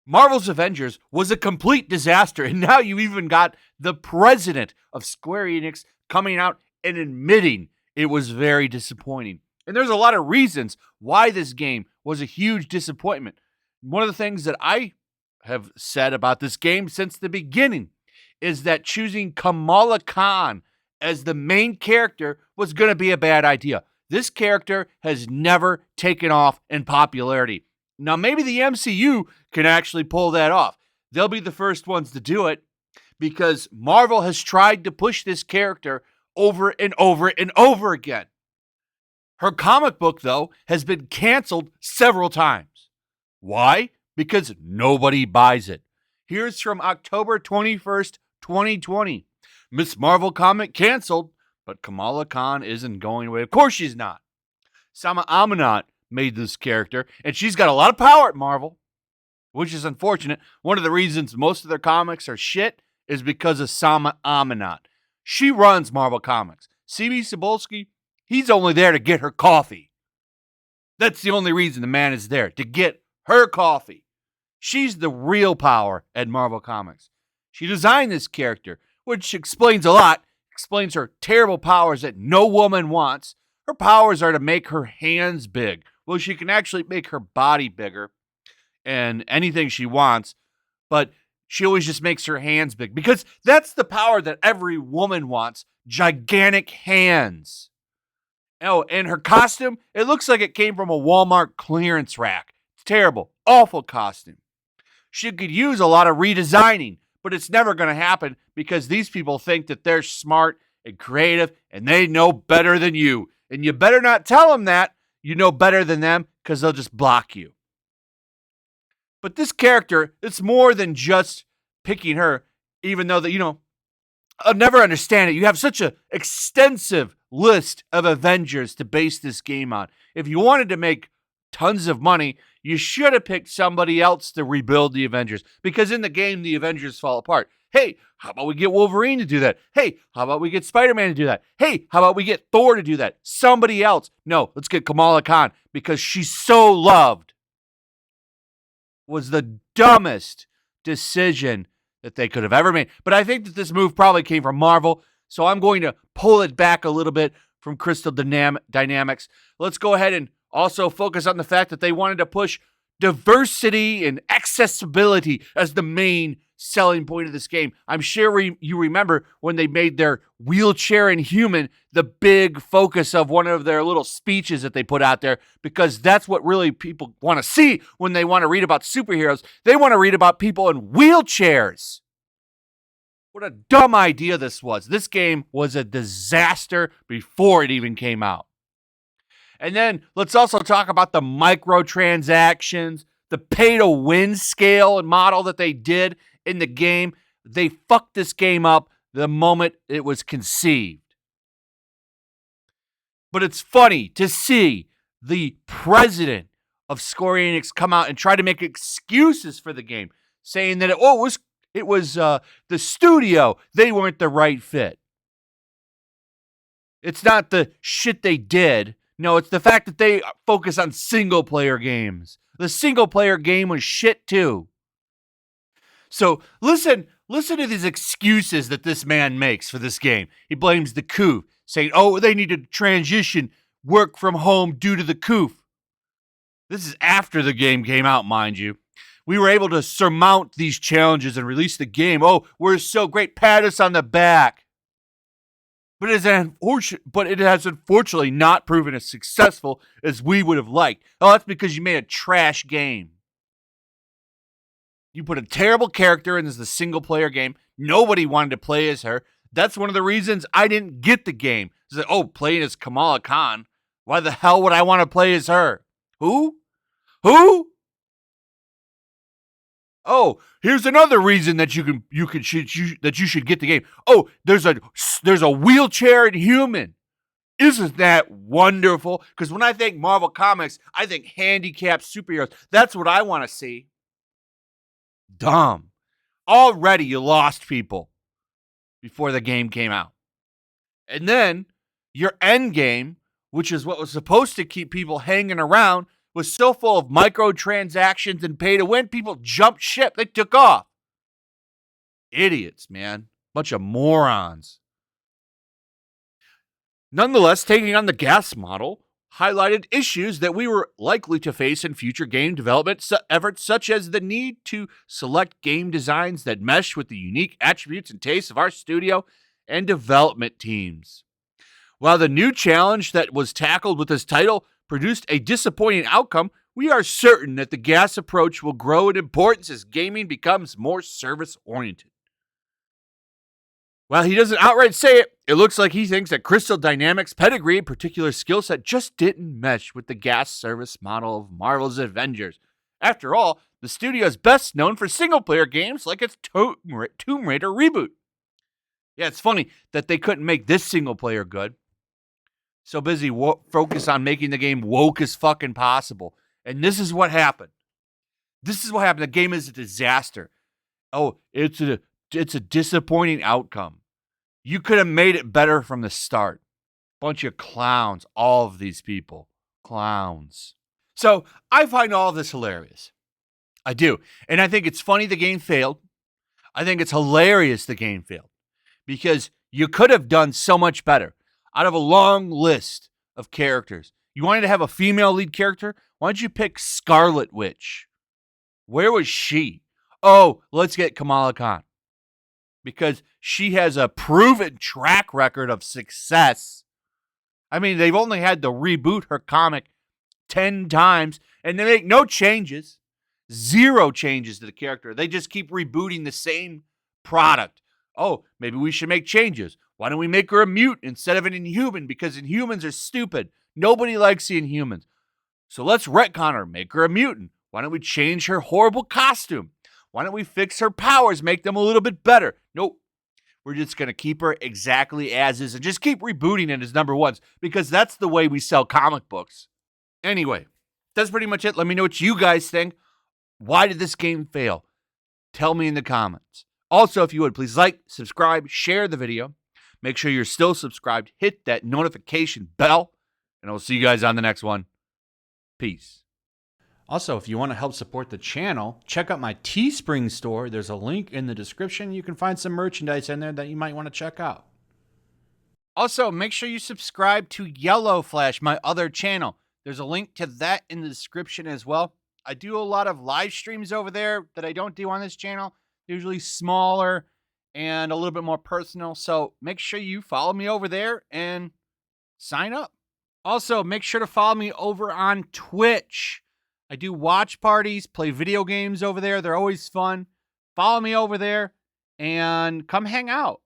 Marvel's Avengers was a complete disaster, and now you even got the president of Square Enix coming out and admitting it was very disappointing. And there's a lot of reasons why this game was a huge disappointment. One of the things that I have said about this game since the beginning is that choosing Kamala Khan as the main character was going to be a bad idea. This character has never taken off in popularity. Now, maybe the MCU can actually pull that off. They'll be the first ones to do it because Marvel has tried to push this character over and over and over again. Her comic book, though, has been canceled several times. Why? Because nobody buys it. Here's from October 21st, 2020. Miss Marvel comic canceled, but Kamala Khan isn't going away. Of course she's not. Sama Amanat made this character, and she's got a lot of power at Marvel, which is unfortunate. One of the reasons most of their comics are shit is because of Sama Amanat. She runs Marvel Comics. C.B. Cebulski, he's only there to get her coffee. That's the only reason the man is there, to get her coffee. She's the real power at Marvel Comics. She designed this character, which explains a lot. Explains her terrible powers that no woman wants. Her powers are to make her hands big. Well, she can actually make her body bigger and anything she wants, but she always just makes her hands big because that's the power that every woman wants, gigantic hands. Oh, and her costume, it looks like it came from a Walmart clearance rack. It's terrible, awful costume. She could use a lot of redesigning, but it's never going to happen because these people think that they're smart and creative and they know better than you. And you better not tell them that you know better than them because they'll just block you. But this character, it's more than just picking her, even though that, I'll never understand it. You have such an extensive list of Avengers to base this game on. If you wanted to make tons of money, you should have picked somebody else to rebuild the Avengers. Because in the game, the Avengers fall apart. Hey, how about we get Wolverine to do that? Hey, how about we get Spider-Man to do that? Hey, how about we get Thor to do that? Somebody else. No, let's get Kamala Khan because she's so loved. Was the dumbest decision that they could have ever made. But I think that this move probably came from Marvel, so I'm going to pull it back a little bit from Crystal Dynamics. Let's go ahead and also focus on the fact that they wanted to push diversity and accessibility as the main selling point of this game. I'm sure you remember when they made their wheelchair inhuman the big focus of one of their little speeches that they put out there, because that's what really people want to see when they want to read about superheroes. They want to read about people in wheelchairs. What a dumb idea this was. This game was a disaster before it even came out. And then let's also talk about the microtransactions, the pay-to-win scale and model that they did in the game. They fucked this game up the moment it was conceived. But it's funny to see the president of Square Enix come out and try to make excuses for the game, saying that it was the studio. They weren't the right fit. It's not the shit they did. No, it's the fact that they focus on single-player games. The single-player game was shit, too. So listen to these excuses that this man makes for this game. He blames the coup, saying, they need to transition work from home due to the coup. This is after the game came out, mind you. We were able to surmount these challenges and release the game. Oh, we're so great. Pat us on the back. But it has unfortunately not proven as successful as we would have liked. Oh, that's because you made a trash game. You put a terrible character in the single-player game. Nobody wanted to play as her. That's one of the reasons I didn't get the game. Is that, playing as Kamala Khan. Why the hell would I want to play as her? Who? Oh, here's another reason that you should get the game. Oh, there's a wheelchair inhuman. Isn't that wonderful? Because when I think Marvel Comics, I think handicapped superheroes. That's what I want to see. Dumb. Already you lost people before the game came out. And then Your end game, which is what was supposed to keep people hanging around, was so full of microtransactions and pay to win, people jumped ship. They took off. Idiots, man. Bunch of morons. Nonetheless, taking on the gas model highlighted issues that we were likely to face in future game development efforts, such as the need to select game designs that mesh with the unique attributes and tastes of our studio and development teams. While the new challenge that was tackled with this title produced a disappointing outcome, we are certain that the gas approach will grow in importance as gaming becomes more service-oriented. While he doesn't outright say it, it looks like he thinks that Crystal Dynamics' pedigree and particular skill set just didn't mesh with the gas service model of Marvel's Avengers. After all, the studio is best known for single-player games like its Tomb Raider reboot. Yeah, it's funny that they couldn't make this single-player good. So busy focused on making the game woke as fucking possible. And this is what happened. The game is a disaster. Oh, it's a disappointing outcome. You could have made it better from the start. Bunch of clowns, all of these people. Clowns. So, I find all of this hilarious. I do. And I think it's funny the game failed. I think it's hilarious the game failed. Because you could have done so much better. Out of a long list of characters, you wanted to have a female lead character? Why don't you pick Scarlet Witch? Where was she? Oh, let's get Kamala Khan. Because she has a proven track record of success. I mean, they've only had to reboot her comic 10 times, and they make no changes. 0 changes to the character. They just keep rebooting the same product. Oh, maybe we should make changes. Why don't we make her a mutant instead of an Inhuman? Because Inhumans are stupid. Nobody likes the Inhumans. So let's retcon her, make her a mutant. Why don't we change her horrible costume? Why don't we fix her powers, make them a little bit better? Nope. We're just going to keep her exactly as is and just keep rebooting it as number ones because that's the way we sell comic books. Anyway, that's pretty much it. Let me know what you guys think. Why did this game fail? Tell me in the comments. Also, if you would, please like, subscribe, share the video. Make sure you're still subscribed. Hit that notification bell. And I'll see you guys on the next one. Peace. Also, if you want to help support the channel, check out my Teespring store. There's a link in the description. You can find some merchandise in there that you might want to check out. Also, make sure you subscribe to YellowFlash, my other channel. There's a link to that in the description as well. I do a lot of live streams over there that I don't do on this channel. Usually smaller and a little bit more personal. So make sure you follow me over there and sign up. Also, make sure to follow me over on Twitch. I do watch parties, play video games over there. They're always fun. Follow me over there and come hang out.